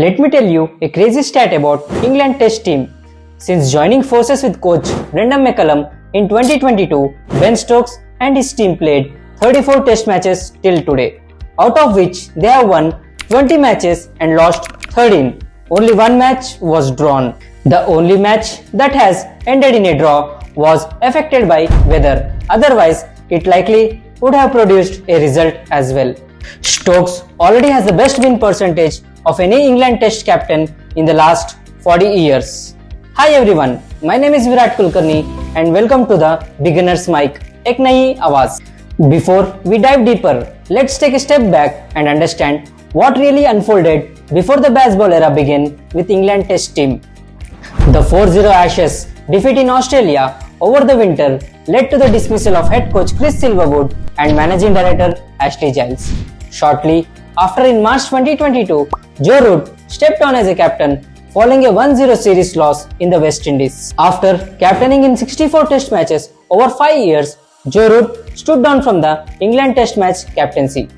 Let me tell you a crazy stat about England Test team. Since joining forces with coach Brendan McCullum in 2022, Ben Stokes and his team played 34 Test matches till today, out of which they have won 20 matches and lost 13. Only one match was drawn. The only match that has ended in a draw was affected by weather. Otherwise, it likely would have produced a result as well. Stokes already has the best win percentage of any England Test captain in the last 40 years. Hi everyone, my name is Virat Kulkarni and welcome to the Beginner's Mic, एक नई आवाज. Before we dive deeper, let's take a step back and understand what really unfolded before the baseball era began with England Test team. The 4-0 Ashes defeat in Australia over the winter led to the dismissal of head coach Chris Silverwood and managing director Ashley Giles. Shortly after, in March 2022, Joe Root stepped on as a captain following a 1-0 series loss in the West Indies. After captaining in 64 test matches over 5 years, Joe Root stood down from the England Test match captaincy.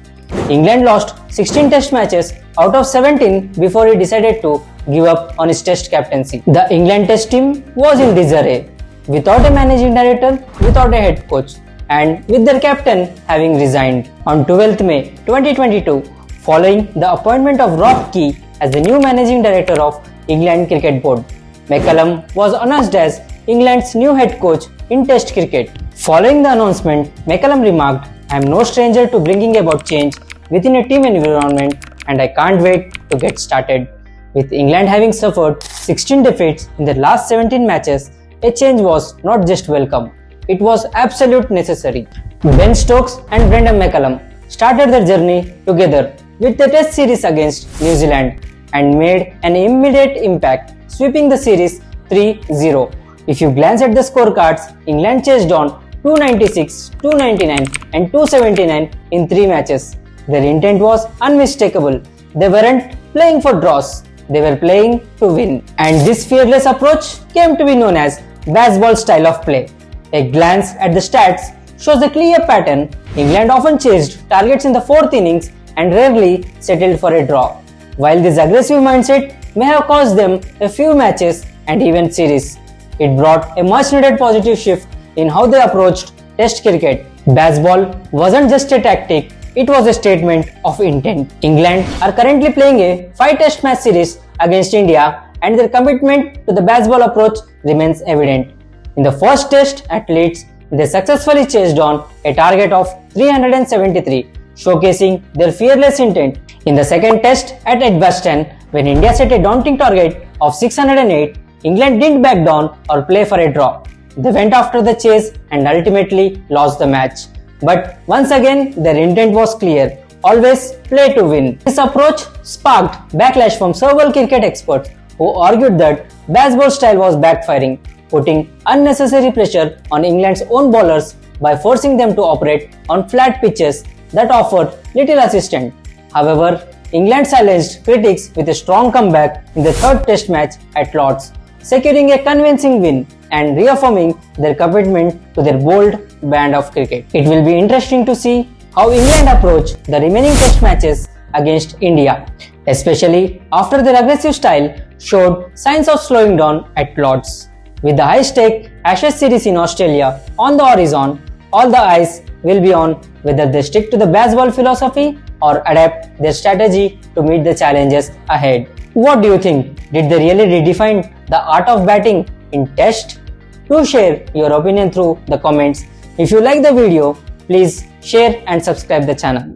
England lost 16 test matches out of 17 before he decided to give up on his test captaincy. The England Test team was in disarray, without a managing director, without a head coach, and with their captain having resigned. On 12th May 2022, following the appointment of Rob Key as the new managing director of England Cricket Board, McCullum was announced as England's new head coach in Test cricket. Following the announcement, McCullum remarked, "I am no stranger to bringing about change within a team environment and I can't wait to get started." With England having suffered 16 defeats in their last 17 matches, a change was not just welcome, it was absolute necessary. Ben Stokes and Brendan McCullum started their journey together with the Test series against New Zealand and made an immediate impact, sweeping the series 3-0. If you glance at the scorecards, England chased on 296, 299 and 279 in 3 matches. Their intent was unmistakable. They weren't playing for draws, they were playing to win. And this fearless approach came to be known as baseball style of play. A glance at the stats shows a clear pattern. England often chased targets in the 4th innings and rarely settled for a draw. While this aggressive mindset may have cost them a few matches and even series, it brought a much needed positive shift in how they approached Test cricket. Baseball wasn't just a tactic, it was a statement of intent. England are currently playing a 5 Test match series against India and their commitment to the baseball approach remains evident. In the first Test at Leeds, they successfully chased on a target of 373, showcasing their fearless intent. In the second Test at Edgbaston, when India set a daunting target of 608, England didn't back down or play for a draw. They went after the chase and ultimately lost the match. But once again, their intent was clear: always play to win. This approach sparked backlash from several cricket experts who argued that baseball style was backfiring, putting unnecessary pressure on England's own bowlers by forcing them to operate on flat pitches that offered little assistance. However, England silenced critics with a strong comeback in the 3rd Test match at Lord's, securing a convincing win and reaffirming their commitment to their bold brand of cricket. It will be interesting to see how England approach the remaining Test matches against India, especially after their aggressive style showed signs of slowing down at Lord's. With the high-stake Ashes series in Australia on the horizon, all the eyes will be on whether they stick to the baseball philosophy or adapt their strategy to meet the challenges ahead. What do you think? Did they really redefine the art of batting in Test? Do share your opinion through the comments. If you like the video, please share and subscribe the channel.